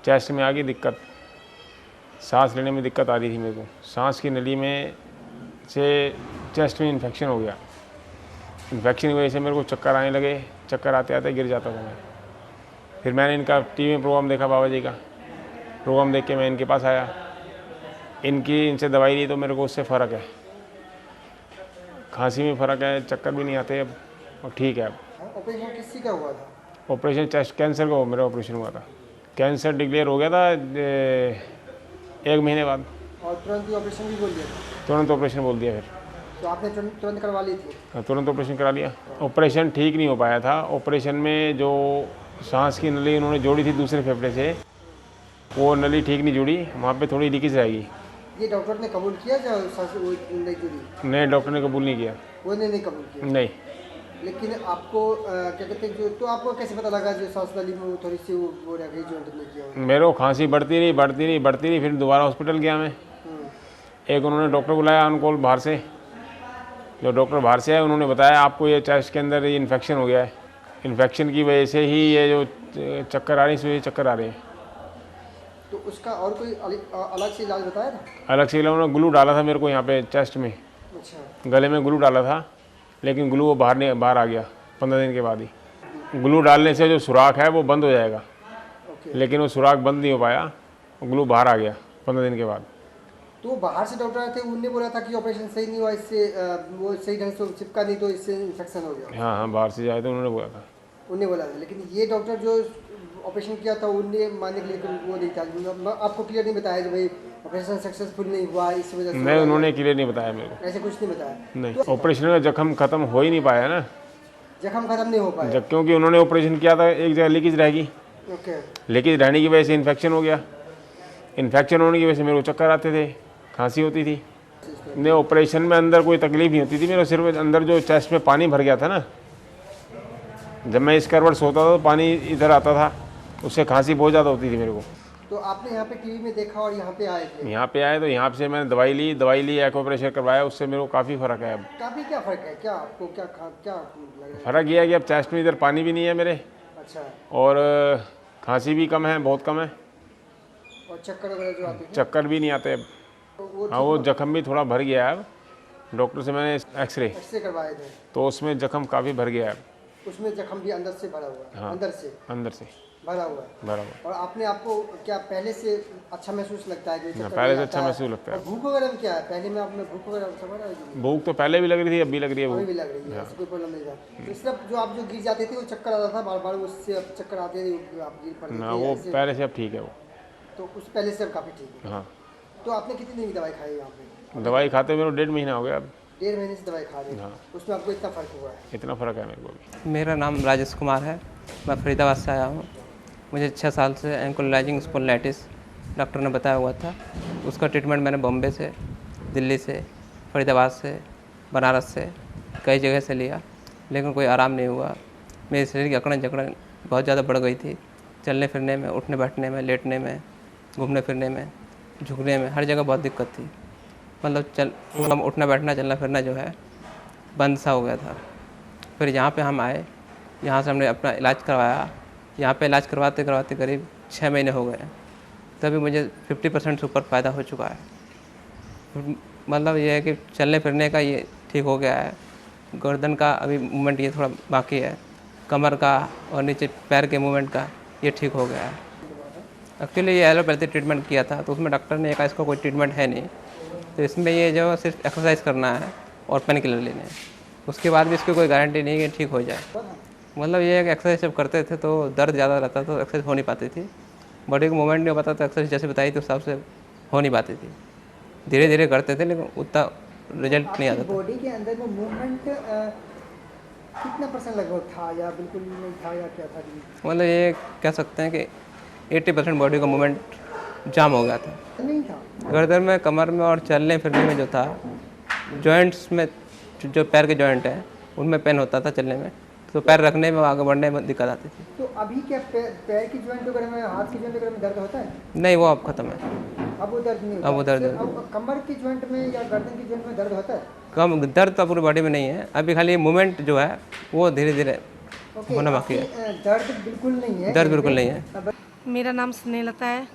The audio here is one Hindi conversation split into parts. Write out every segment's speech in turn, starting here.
चेस्ट में आ गई दिक्कत, सांस लेने में दिक्कत आ रही थी मेरे को, सांस की नली में से चेस्ट में इन्फेक्शन हो गया। इन्फेक्शन की वजह से मेरे को चक्कर आने लगे, चक्कर आते आते गिर जाता था मैं। फिर मैंने इनका टीवी में प्रोग्राम देखा, बाबा जी का प्रोग्राम देख के मैं इनके पास आया, इनसे दवाई ली तो मेरे को उससे फ़र्क है, खांसी में फ़र्क है, चक्कर भी नहीं आते अब और ठीक है अब। ऑपरेशन किसी का हुआ था? ऑपरेशन चेस्ट कैंसर का मेरा ऑपरेशन हुआ था। कैंसर डिक्लेयर हो गया था 1 महीने बाद, और तुरंत ही ऑपरेशन भी बोल दिया था? तुरंत ऑपरेशन बोल दिया। फिर तो आपने तुरंत करवा ली थी? तुरंत ऑपरेशन करा लिया। ऑपरेशन ठीक नहीं हो पाया था। ऑपरेशन में जो सांस की नली उन्होंने जोड़ी थी दूसरे फेफड़े से, वो नली ठीक नहीं जुड़ी, वहाँ पे थोड़ी लीकेज रहेगी। ये डॉक्टर ने कबूल किया जो सांस वो नहीं जुड़ी? नहीं, डॉक्टर ने कबूल नहीं किया। वो नहीं कबूल किया? नहीं। लेकिन आपको क्या कहते हैं जो, तो आपको कैसे पता लगा जो सांस नली में वो थोड़ी सी वो रह गई, जॉइंट नहीं किया? मेरे को खांसी बढ़ती रही, फिर दोबारा हॉस्पिटल गया मैं। एक उन्होंने डॉक्टर बुलाया अनकोल बाहर से, जो डॉक्टर बाहर से आए उन्होंने बताया आपको ये चेस्ट के अंदर ये इन्फेक्शन हो गया है, इन्फेक्शन की वजह से ही ये जो चक्कर आ रही है, इसमें चक्कर आ रहे हैं। तो उसका और कोई अलग से इलाज बताया था? अलग से उन्होंने ग्लू डाला था मेरे को यहाँ पे चेस्ट में, अच्छा। गले में ग्लू डाला था, लेकिन ग्लू वो बाहर आ गया 15 दिन के बाद ही। ग्लू डालने से जो सुराख है वो बंद हो जाएगा, लेकिन वो सुराख बंद नहीं हो पाया, ग्लू बाहर आ गया 15 दिन के बाद। तो बाहर से डॉक्टर आए थे, उनने बोला था कि ऑपरेशन सही नहीं हुआ, इससे वो सही ढंग से चिपका नहीं तो इससे इन्फेक्शन हो गया? हाँ, बाहर से जाए तो उन्होंने बोला था। उन्हें बोला था, लेकिन ये डॉक्टर जो ऑपरेशन किया था उनने मानने के लिए वो नहीं था, आपको क्लियर नहीं बताया कि भाई ऑपरेशन सक्सेसफुल नहीं हुआ इस वजह से? नहीं, उन्होंने क्लियर नहीं बताया मेरे को, ऐसे कुछ नहीं बताया? नहीं। ऑपरेशन में जख्म खत्म हो ही नहीं पाया ना, जख्म खत्म नहीं हो पाया क्योंकि उन्होंने ऑपरेशन किया था, एक जगह लीकेज रहेगी, लीकेज रहने की वजह से इन्फेक्शन हो गया, इन्फेक्शन होने की वजह से मेरे को चक्कर आते थे, खांसी होती थी। नहीं, ऑपरेशन में अंदर कोई तकलीफ नहीं होती थी मेरे, सिर्फ अंदर जो चेस्ट में पानी भर गया था ना, जब मैं इस करवट सोता था तो पानी इधर आता था, उससे खांसी बहुत ज़्यादा होती थी मेरे को। तो आपने यहाँ पे टीवी में देखा और यहाँ पे आए थे? यहाँ पे आए तो यहाँ से मैंने दवाई ली, एक्यूप्रेशर करवाया, उससे मेरे को काफ़ी फ़र्क है अब। काफ़ी क्या फ़र्क है? क्या आपको क्या लग रहा है? फ़र्क ये है कि अब चेस्ट में इधर पानी भी नहीं है मेरे। अच्छा। और खांसी भी कम है, बहुत कम है। और चक्कर वगैरह जो आते हैं? चक्कर भी नहीं आते अब। हाँ, वो जख्म भी थोड़ा भर गया है अब। डॉक्टर से मैंने एक्सरे करवाए थे तो उसमें जख्म काफ़ी भर गया है। उसमें जख्म भी अंदर से भरा हुआ है? हाँ, अंदर से भरा हुआ है। और आपने आपको क्या पहले से अच्छा महसूस लगता है? पहले से अच्छा महसूस लगता है। और भूख वगैरह क्या है? पहले में आपने भूख वगैरह? भूख तो पहले भी लग रही थी, अब भी लग रही है। अभी भी लग रही है, कोई प्रॉब्लम नहीं था? तो सिर्फ जो आप जो गिर जाते थे वो चक्कर आता था बार बार, उससे अब चक्कर आते थे, आप गिर पड़ते थे? वो पहले से अब ठीक है वो। तो उस पहले से अब काफ़ी ठीक है? हाँ। तो आपने कितनी दिन की दवाई खाई यहाँ पे? दवाई खाते मेरे 1.5 महीना हो गया अब। 1.5 महीने से दवाई खा रहे हैं? उसमें आपको इतना फ़र्क हुआ है? इतना फ़र्क है मेरे को भी। मेरा नाम राजेश कुमार है, मैं फरीदाबाद से आया हूँ। मुझे 6 साल से एंकोलाइजिंग स्पॉन्डिलाइटिस डॉक्टर ने बताया हुआ था। उसका ट्रीटमेंट मैंने बॉम्बे से, दिल्ली से, फरीदाबाद से, बनारस से, कई जगह से लिया, लेकिन कोई आराम नहीं हुआ। मेरे शरीर की अकड़न जकड़न बहुत ज़्यादा बढ़ गई थी। चलने फिरने में, उठने बैठने में, लेटने में, घूमने फिरने में, झुकने में, हर जगह बहुत दिक्कत थी। मतलब उठना बैठना, चलना फिरना जो है बंद सा हो गया था। फिर यहाँ पे हम आए, यहाँ से हमने अपना इलाज करवाया। यहाँ पे इलाज करवाते करवाते करीब 6 महीने हो गए, तभी मुझे 50% से ऊपर फ़ायदा हो चुका है। मतलब ये है कि चलने फिरने का ये ठीक हो गया है, गर्दन का अभी मूवमेंट ये थोड़ा बाकी है, कमर का और नीचे पैर के मूवमेंट का ये ठीक हो गया है। एक्चुअली ये एलोपैथी ट्रीटमेंट किया था, तो उसमें डॉक्टर ने कहा इसका कोई ट्रीटमेंट है नहीं, तो इसमें ये जो सिर्फ एक्सरसाइज करना है और पेन किलर लेने हैं। उसके बाद भी इसकी कोई गारंटी नहीं है कि ठीक हो जाए। मतलब ये है कि एक्सरसाइज जब करते थे तो दर्द ज़्यादा रहता था, तो एक्सरसाइज हो नहीं पाती थी, बॉडी को मूवमेंट नहीं हो पाता, तो एक्सरसाइज जैसे बताई तो हिसाब से हो नहीं पाती थी। धीरे धीरे करते थे, लेकिन उतना रिजल्ट नहीं आता था। बॉडी के अंदर वो मूवमेंट कितना % लगभग था, या बिल्कुल नहीं था, या क्या था? मतलब ये कह सकते हैं कि 80% बॉडी का मूवमेंट जाम हो गया था। नहीं था गर्दन में, कमर में और चलने फिरने में जो था, जॉइंट्स में जो पैर के जॉइंट हैं उनमें पेन होता था चलने में, तो पैर रखने में, आगे बढ़ने में दिक्कत आती थी। तो अभी क्या पैर की जॉइंट वगैरह में, हाथ की जॉइंट वगैरह में दर्द होता है? नहीं, वो अब ख़त्म है। अब वो दर्द नहीं होता? अब वो दर्द अब कमर की जॉइंट में या गर्दन की जॉइंट में दर्द होता है? कम दर्द तो पूरी बॉडी में नहीं है, अभी खाली मूवमेंट जो है वो धीरे धीरे होना बाकी है। दर्द बिल्कुल नहीं है? दर्द बिल्कुल नहीं है। मेरा नाम स्नेहलता है,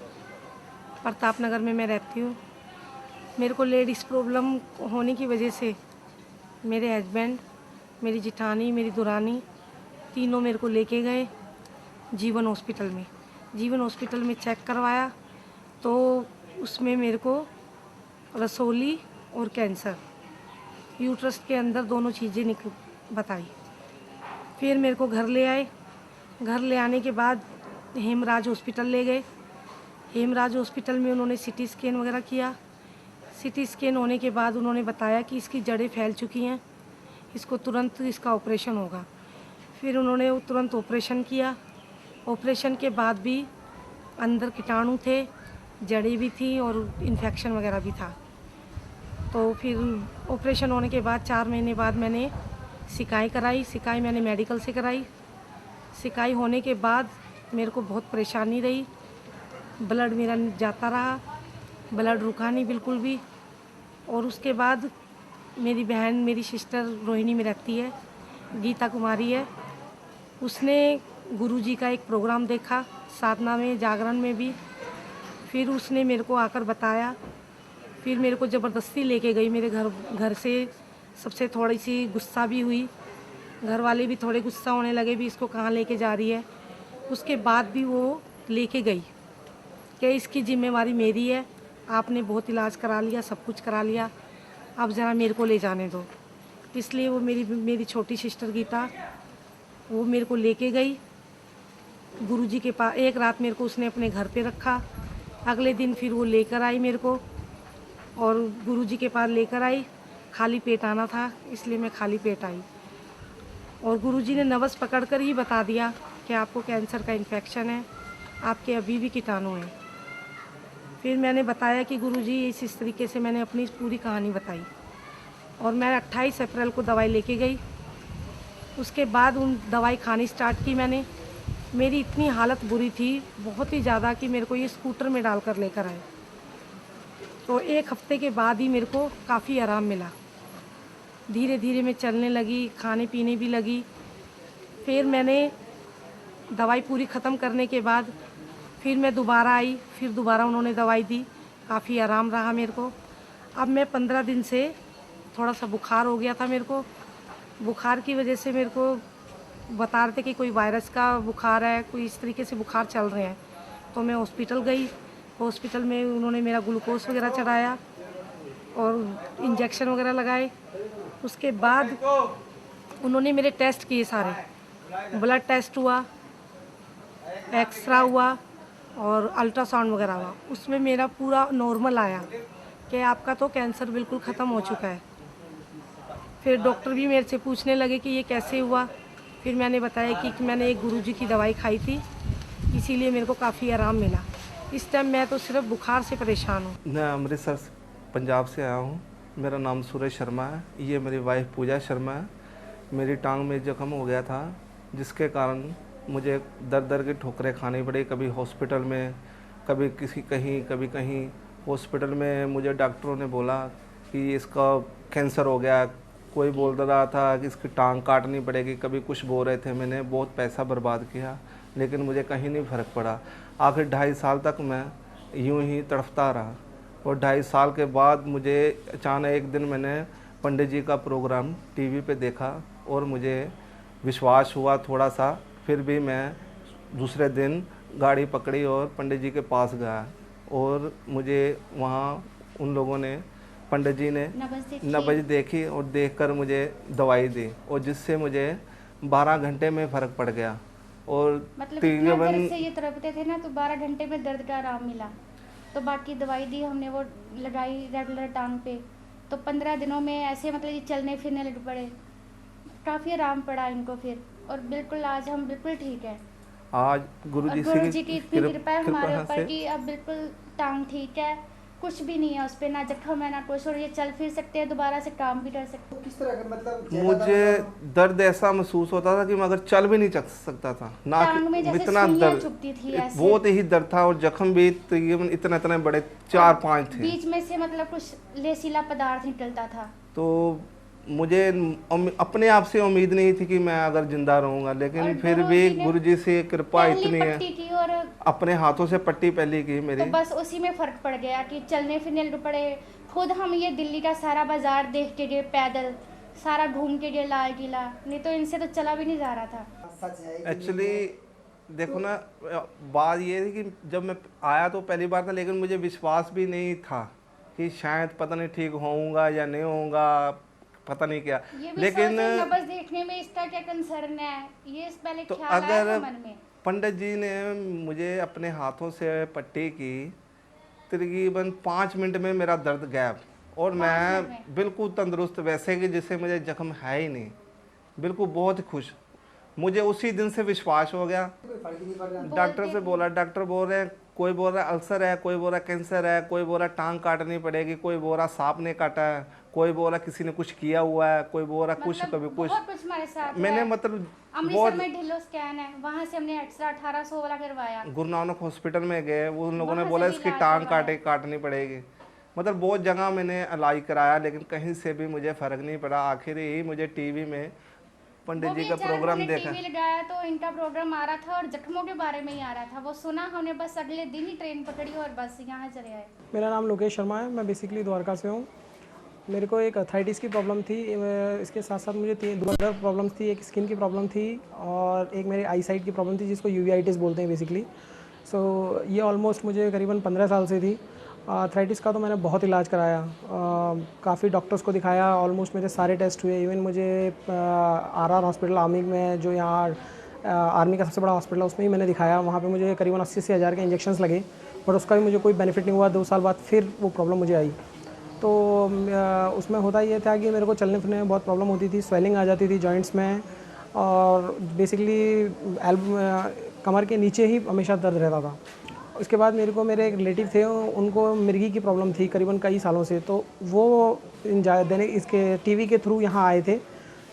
प्रताप नगर में मैं रहती हूँ। मेरे को लेडीज़ प्रॉब्लम होने की वजह से मेरे हस्बैंड, मेरी जिठानी, मेरी दुरानी तीनों मेरे को लेके गए जीवन हॉस्पिटल में। जीवन हॉस्पिटल में चेक करवाया तो उसमें मेरे को रसोली और कैंसर, यूट्रस के अंदर दोनों चीज़ें बताई। फिर मेरे को घर ले आए। घर ले आने के बाद हेमराज हॉस्पिटल ले गए। हेमराज हॉस्पिटल में उन्होंने सीटी स्कैन वगैरह किया। सीटी स्कैन होने के बाद उन्होंने बताया कि इसकी जड़ें फैल चुकी हैं, इसको तुरंत इसका ऑपरेशन होगा। फिर उन्होंने तुरंत ऑपरेशन किया। ऑपरेशन के बाद भी अंदर कीटाणु थे, जड़ें भी थी और इन्फेक्शन वगैरह भी था। तो फिर ऑपरेशन होने के बाद 4 महीने बाद मैंने सिकाई कराई। सिकाई मैंने मेडिकल से कराई। सिकाई होने के बाद मेरे को बहुत परेशानी रही। ब्लड मेरा जाता रहा, ब्लड रुका नहीं बिल्कुल भी। और उसके बाद मेरी बहन, मेरी सिस्टर रोहिणी में रहती है, गीता कुमारी है, उसने गुरुजी का एक प्रोग्राम देखा, साधना में, जागरण में भी। फिर उसने मेरे को आकर बताया। फिर मेरे को ज़बरदस्ती लेके गई मेरे घर से। सबसे थोड़ी सी गुस्सा भी हुई, घर वाले भी थोड़े गुस्सा होने लगे भी इसको कहाँ लेके जा रही है। उसके बाद भी वो लेके गई कि इसकी जिम्मेवारी मेरी है, आपने बहुत इलाज करा लिया, सब कुछ करा लिया, अब ज़रा मेरे को ले जाने दो। इसलिए वो मेरी छोटी सिस्टर गीता, वो मेरे को लेके गई गुरुजी के पास। एक रात मेरे को उसने अपने घर पे रखा। अगले दिन फिर वो लेकर आई मेरे को और गुरुजी के पास लेकर आई। खाली पेट आना था, इसलिए मैं खाली पेट आई। और गुरुजी ने नब्ज़ पकड़कर ही बता दिया कि आपको कैंसर का इन्फेक्शन है, आपके अभी भी कीटाणु हैं। फिर मैंने बताया कि गुरुजी इस तरीके से मैंने अपनी पूरी कहानी बताई। और मैं 28 अप्रैल को दवाई लेके गई। उसके बाद उन दवाई खानी स्टार्ट की मैंने। मेरी इतनी हालत बुरी थी, बहुत ही ज़्यादा, कि मेरे को ये स्कूटर में डालकर लेकर आए। तो 1 हफ्ते के बाद ही मेरे को काफ़ी आराम मिला। धीरे धीरे मैं चलने लगी, खाने पीने भी लगी। फिर मैंने दवाई पूरी ख़त्म करने के बाद फिर मैं दोबारा आई। फिर दोबारा उन्होंने दवाई दी, काफ़ी आराम रहा मेरे को। अब मैं 15 दिन से थोड़ा सा बुखार हो गया था मेरे को। बुखार की वजह से मेरे को बता रहे थे कि कोई वायरस का बुखार है, कोई इस तरीके से बुखार चल रहे हैं। तो मैं हॉस्पिटल गई। हॉस्पिटल में उन्होंने मेरा ग्लूकोज वगैरह चढ़ाया और इंजेक्शन वगैरह लगाए। उसके बाद उन्होंने मेरे टेस्ट किए सारे, ब्लड टेस्ट हुआ, एक्सरा हुआ और अल्ट्रासाउंड वगैरह हुआ। उसमें मेरा पूरा नॉर्मल आया कि आपका तो कैंसर बिल्कुल ख़त्म हो चुका है। फिर डॉक्टर भी मेरे से पूछने लगे कि ये कैसे हुआ। फिर मैंने बताया कि मैंने एक गुरुजी की दवाई खाई थी, इसीलिए मेरे को काफ़ी आराम मिला। इस टाइम मैं तो सिर्फ बुखार से परेशान हूँ। मैं अमृतसर पंजाब से आया हूँ। मेरा नाम सुरेश शर्मा है। ये मेरी वाइफ पूजा शर्मा है। मेरी टांग में जख्म हो गया था, जिसके कारण मुझे दर दर की ठोकरें खानी पड़ी। कभी हॉस्पिटल में, कभी कहीं। हॉस्पिटल में मुझे डॉक्टरों ने बोला कि इसका कैंसर हो गया। कोई बोल रहा था कि इसकी टांग काटनी पड़ेगी, कभी कुछ बोल रहे थे। मैंने बहुत पैसा बर्बाद किया, लेकिन मुझे कहीं नहीं फ़र्क पड़ा। आखिर 2.5 साल तक मैं यूं ही तड़फता रहा। और 2.5 साल के बाद मुझे अचानक एक दिन मैंने पंडित जी का प्रोग्राम टीवी पे देखा और मुझे विश्वास हुआ थोड़ा सा। फिर भी मैं दूसरे दिन गाड़ी पकड़ी और पंडित जी के पास गया। और मुझे वहाँ उन लोगों ने, पंडित जी ने नब्ज़ देखी और देखकर मुझे दवाई दी, और जिससे मुझे 12 घंटे में फ़र्क पड़ गया। और मतलब इतना दर्द से ये तड़पते थे ना, तो 12 घंटे में दर्द का आराम मिला। तो बाकी दवाई दी हमने, वो लगाई रेगुलर टांग पे। तो 15 दिनों में ऐसे मतलब ये चलने फिरने लग पड़े, काफ़ी आराम पड़ा इनको फिर। और बिल्कुल आज हम बिल्कुल ठीक है। आज गुरु जी की इतनी कृपा है हमारे ऊपर कि अब बिल्कुल टांग ठीक है, कुछ भी नहीं है उस पर, ना जख्म है ना कुछ। और ये चल फिर सकते हैं, दोबारा से काम भी कर सकते हैं। किस तरह का मतलब मुझे दर्द ऐसा महसूस होता था कि मैं अगर चल भी नहीं चल सकता था ना, टांग में जैसे इतना सुइयां दर्द, चुभती थी ऐसे। बहुत ही दर्द था। और जख्म भी तकरीबन इतने बड़े 4-5 थे। बीच में से मतलब कुछ लेसीला पदार्थ निकलता था। तो मुझे अपने आप से उम्मीद नहीं थी कि मैं अगर जिंदा रहूंगा, और लेकिन फिर गुरु भी जी ने गुरु जी से कृपा पहली इतनी है। पट्टी की और अपने हाथों से पट्टी पहली की तो मेरी। बस उसी में फ़र्क पड़ गया कि चलने फिरने लग पड़े। खुद हम ये दिल्ली का सारा बाजार देख के गए पैदल, सारा घूम के गए लाल किला, नहीं तो इनसे तो चला भी नहीं जा रहा था। सच है कि एक्चुअली देखो ना, बात ये थी कि जब मैं आया तो पहली बार था, लेकिन मुझे विश्वास भी नहीं था कि शायद पता नहीं ठीक होऊंगा या नहीं होऊंगा, पता नहीं क्या। ये भी लेकिन सोचो नब्ज देखने में इसका क्या कंसर्न है, ये इस पहले तो ख्याल आया था अगर मन में। पंडित जी ने मुझे अपने हाथों से पट्टी की, तकरीबन 5 मिनट में मेरा दर्द गायब, और 5 मिनट मैं में? बिल्कुल तंदुरुस्त, वैसे कि जिससे मुझे जख्म है ही नहीं, बिल्कुल बहुत खुश। मुझे उसी दिन से विश्वास हो गया। कोई फर्क ही नहीं पड़ रहा। डॉक्टर से बोला, डॉक्टर बोल रहे हैं, कोई बोल रहा है अल्सर है, कोई बोल रहा है कैंसर है, कोई बोल रहा है टांग काटनी पड़ेगी, कोई बोल रहा सांप ने काटा है, कोई बोल रहा किसी ने कुछ किया हुआ है, कोई बोल रहा कुछ, मतलब कभी कुछ। बहुत कुछ हमारे साथ मैंने है। मतलब अमृतसर बहुत में ढिल्लो स्कैन है, वहाँ से हमने एक्स्ट्रा 1800 वाला करवाया। गुरु नानक हॉस्पिटल में गए, वो उन लोगों ने वहाँ से बोला भी इसकी इलाज टांग करवाया। काटनी पड़ेगी। मतलब बहुत जगह मैंने इलाज कराया, लेकिन कहीं से भी मुझे फ़र्क नहीं पड़ा। आखिर ही मुझे टीवी में पंडित वो जी भी का अचानक प्रोग्राम हमने देखा। टीवी लगाया तो इनका प्रोग्राम आ रहा था और जख्मों के बारे में ही आ रहा था। वो सुना हमने, बस अगले दिन ही ट्रेन पकड़ी और बस यहाँ चले आए। मेरा नाम लोकेश शर्मा है, मैं बेसिकली द्वारका से हूँ। मेरे को एक अर्थराइटिस की प्रॉब्लम थी, इसके साथ साथ मुझे 2 अदर प्रॉब्लम्स थी। एक स्किन की प्रॉब्लम थी और एक मेरी आई साइट की प्रॉब्लम थी, जिसको यूवीआइटिस बोलते हैं बेसिकली। सो ये ऑलमोस्ट मुझे करीबन 15 साल से थी। अर्थराइटिस का तो मैंने बहुत इलाज कराया, काफ़ी डॉक्टर्स को दिखाया, ऑलमोस्ट मेरे सारे टेस्ट हुए। इवन मुझे आरआर हॉस्पिटल आर्मी में, जो यहाँ आर्मी का सबसे बड़ा हॉस्पिटल है, उसमें ही मैंने दिखाया। वहाँ पे मुझे करीबन 80 से 1000 के इंजेक्शंस लगे, बट उसका भी मुझे कोई बेनिफिट नहीं हुआ। 2 साल बाद फिर वो प्रॉब्लम मुझे आई। तो उसमें होता ये था कि मेरे को चलने फिरने में बहुत प्रॉब्लम होती थी, स्वेलिंग आ जाती थी जॉइंट्स में, और बेसिकली कमर के नीचे ही हमेशा दर्द रहता था। उसके बाद मेरे को, मेरे एक रिलेटिव थे, उनको मिर्गी की प्रॉब्लम थी करीबन कई सालों से। तो वो दैनिक इसके टीवी के थ्रू यहाँ आए थे,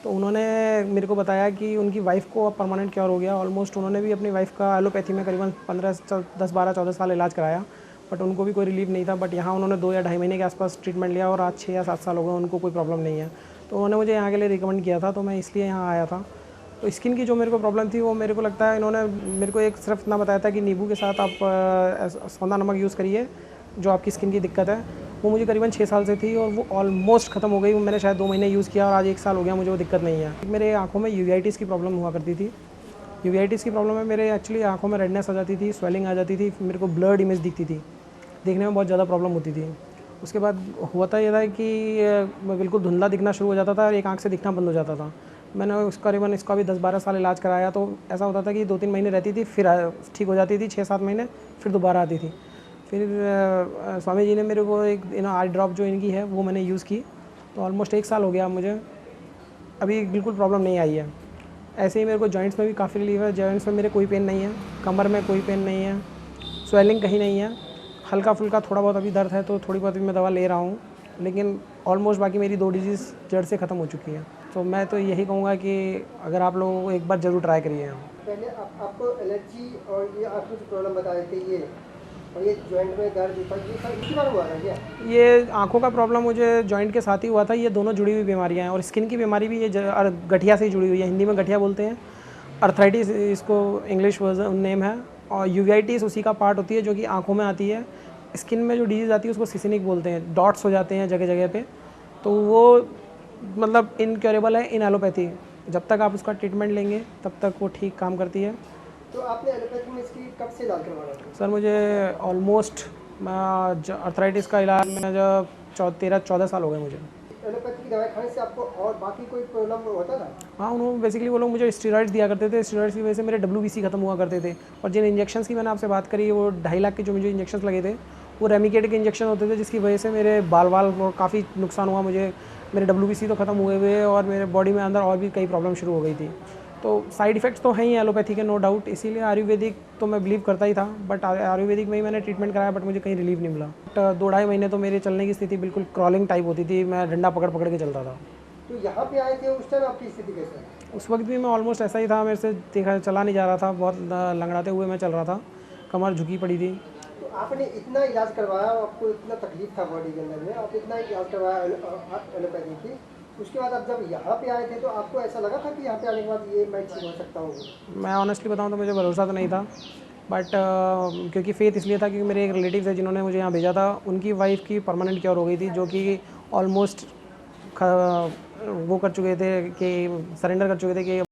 तो उन्होंने मेरे को बताया कि उनकी वाइफ़ को अब परमानेंट क्योर हो गया। ऑलमोस्ट उन्होंने भी अपनी वाइफ़ का एलोपैथी में करीबन 10, 12, 14 साल इलाज कराया, बट उनको भी कोई रिलीफ नहीं था। बट यहाँ उन्होंने 2 या ढाई महीने के आसपास ट्रीटमेंट लिया और आज 6 या 7 साल हो गए, उनको कोई प्रॉब्लम नहीं है। तो उन्होंने मुझे यहाँ के लिए रिकमेंड किया था, तो मैं इसलिए यहाँ आया था। तो स्किन की जो मेरे को प्रॉब्लम थी, वो मेरे को लगता है इन्होंने मेरे को एक सिर्फ इतना बताया था कि नींबू के साथ आप सौंधा नमक यूज़ करिए, जो आपकी स्किन की दिक्कत है। वो मुझे करीबन 6 साल से थी और वो ऑलमोस्ट ख़त्म हो गई। मैंने शायद 2 महीने यूज़ किया और आज 1 साल हो गया, मुझे वो दिक्कत नहीं है। मेरे आँखों में यूवीआइटिस की प्रॉब्लम हुआ करती थी। यूवीआइटिस की प्रॉब्लम में मेरे एक्चुअली आँखों में रेडनेस आ जाती थी, स्वेलिंग आ जाती थी, मेरे को ब्लर्ड इमेज दिखती थी, देखने में बहुत ज़्यादा प्रॉब्लम होती थी। उसके बाद होता ये था कि बिल्कुल धुंधला दिखना शुरू हो जाता था और एक आँख से दिखना बंद हो जाता था। मैंने करीबन इसका भी 10-12 साल इलाज कराया, तो ऐसा होता था कि 2-3 महीने रहती थी, फिर ठीक हो जाती थी, 6-7 महीने फिर दोबारा आती थी। फिर स्वामी जी ने मेरे को एक आई ड्रॉप जो इनकी है वो मैंने यूज़ की, तो ऑलमोस्ट 1 साल हो गया मुझे, अभी बिल्कुल प्रॉब्लम नहीं आई है। ऐसे ही मेरे को जॉइंट्स में भी काफ़ी रिलीफ है। जॉइंट्स में मेरे कोई पेन नहीं है, कमर में कोई पेन नहीं है, स्वेलिंग कहीं नहीं है। हल्का फुल्का थोड़ा बहुत अभी दर्द है, तो थोड़ी बहुत भी मैं दवा ले रहा हूँ, लेकिन ऑलमोस्ट बाकी मेरी 2 डिजीज़ जड़ से ख़त्म हो चुकी है। तो मैं तो यही कहूँगा कि अगर आप लोग एक बार ज़रूर ट्राई करिए। पहले आपको एलर्जी और ये आपको जो प्रॉब्लम बताए थे ये, और ये जॉइंट में दर्द होता है, ये सब इसी बार हुआ था क्या? ये आँखों का प्रॉब्लम मुझे जॉइंट के साथ ही हुआ था। ये दोनों जुड़ी हुई बीमारियाँ हैं, और स्किन की बीमारी भी ये गठिया से ही जुड़ी हुई है। हिंदी में गठिया बोलते हैं, अर्थराइटिस इसको इंग्लिश वर्जन नेम है, और यूवीआइटिस उसी का पार्ट होती है जो कि आँखों में आती है। स्किन में जो डिजीज़ आती है उसको सिसिनिक बोलते हैं, डॉट्स हो जाते हैं जगह जगह पे, तो वो मतलब इनक्योरेबल है इन एलोपैथी। जब तक आप उसका ट्रीटमेंट लेंगे तब तक वो ठीक काम करती है। तो आपने एलोपैथी में इसकी कब से इलाज करवाना था? सर मुझे ऑलमोस्ट अर्थराइटिस का इलाज में जब 13-14 साल हो गए मुझे। एलोपैथी की दवाई खाने से आपको और बाकी कोई प्रॉब्लम होता था? हाँ, उन्होंने बेसिकली वो लोग मुझे स्टेरॉइड्स दिया करते थे। स्टेरॉइड्स की वजह से मेरे WBC खत्म हुआ करते थे, और जिन इंजेक्शंस की मैंने आपसे बात करी, वो 2.5 लाख के जो मुझे इंजेक्शंस लगे थे, वो रेमिकेट के इंजेक्शन होते थे, जिसकी वजह से मेरे बाल काफ़ी नुकसान हुआ मुझे। मेरे WBC तो ख़त्म हुए और मेरे बॉडी में अंदर और भी कई प्रॉब्लम शुरू हो गई थी। तो साइड इफ़ेक्ट्स तो हैं ही एलोपैथी के, नो डाउट। इसीलिए आयुर्वेदिक तो मैं बिलीव करता ही था, बट आयुर्वेदिक में ही मैंने ट्रीटमेंट कराया, बट मुझे कहीं रिलीफ नहीं मिला। 2-2.5 महीने तो मेरे चलने की स्थिति बिल्कुल क्रॉलिंग टाइप होती थी, मैं डंडा पकड़ पकड़ के चलता था। तो यहाँ पे आए थे उस टाइम आपकी स्थिति कैसे है? उस वक्त भी मैं ऑलमोस्ट ऐसा ही था, मेरे से देखा चला नहीं जा रहा था, बहुत लंगड़ाते हुए मैं चल रहा था, कमर झुकी पड़ी थी। तो आपने इतना इलाज करवाया, आपको इतना तकलीफ था बॉडी के अंदर में, आप इतना इलाज करवाया एलोपैथी की, उसके बाद आप जब यहाँ पे आए थे तो आपको ऐसा लगा था कि यहाँ पे आने के बाद ये मैं ठीक हो सकता हूँ? मैं ऑनेस्टली बताऊँ तो मुझे भरोसा तो नहीं था, बट क्योंकि फेथ इसलिए था क्योंकि मेरे एक रिलेटिव है जिन्होंने मुझे यहाँ भेजा था, उनकी वाइफ की परमानेंट क्योर हो गई थी, जो कि ऑलमोस्ट वो कर चुके थे कि सरेंडर कर चुके थे कि